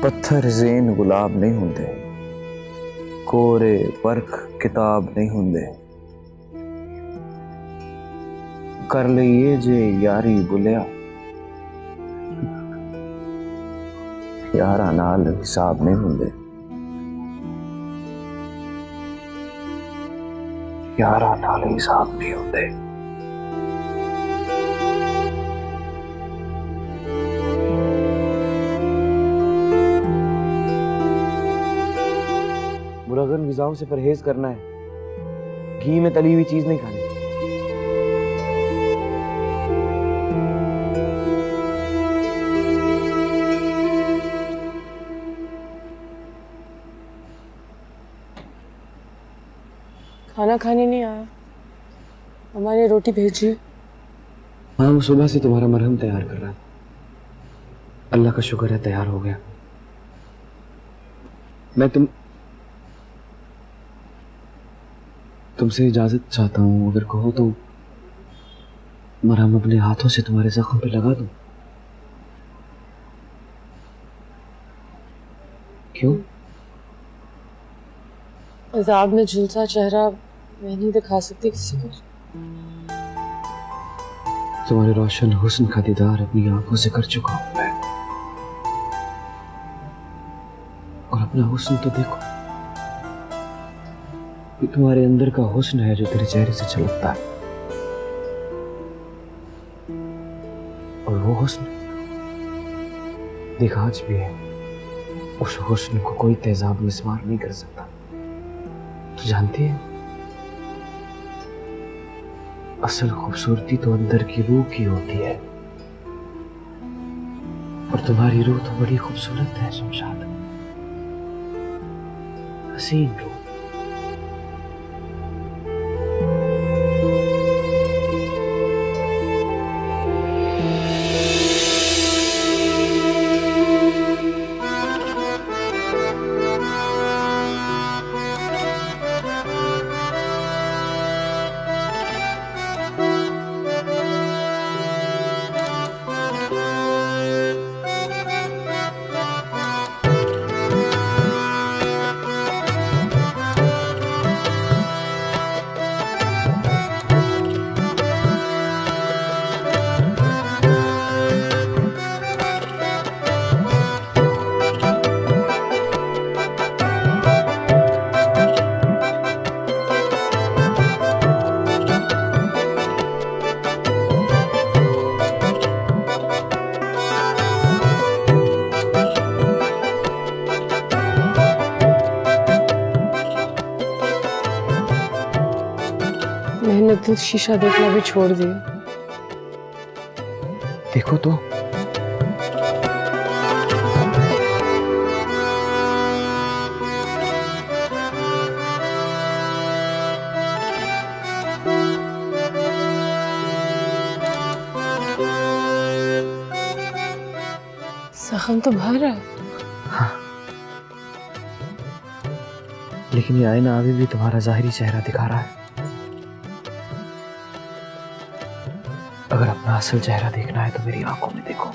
पत्थर जेन गुलाब नहीं होंदे, कोरे वर्क किताब नहीं होंदे। कर लईए जे यारी बुलिया, यारा नाल हिसाब नहीं होंदे। यारा नाल हिसाब नहीं होंदे। मुरगन ग़िज़ाओं से परहेज करना है, घी में तली हुई चीज नहीं खानी। खाना खाने नहीं आया, हमारे रोटी भेजी। हाँ, वो सुबह से तुम्हारा मरहम तैयार कर रहा है। अल्लाह का शुक्र है तैयार हो गया। मैं तुमसे इजाजत चाहता हूँ, अगर कहो तो मरहम अपने हाथों से तुम्हारे जख्म पे लगा दूं। क्यों? अजाब में झुलसा चेहरा मैं नहीं दिखा सकती किसी को। तुम्हारे रोशन हुस्न का दीदार अपनी आंखों से कर चुका हूं मैं। और अपना हुस्न तो देखो, ये तुम्हारे अंदर का हुस्न है जो तेरे चेहरे से झलकता है। और वो हुस्न देख आज भी है। उस हुस्न को कोई तेजाब मिसमार नहीं कर सकता। तो जानती है, असल खूबसूरती तो अंदर की रूह की होती है। और तुम्हारी रूह तो बड़ी खूबसूरत है शमशाद, हसीन रूह। मैंने तो शीशा देखना भी छोड़ दिया। देखो तो, जख्म तो भर रहा है। हाँ, लेकिन ये आईना अभी भी तुम्हारा जाहिरी चेहरा दिखा रहा है। अगर अपना असल चेहरा देखना है तो मेरी आंखों में देखो।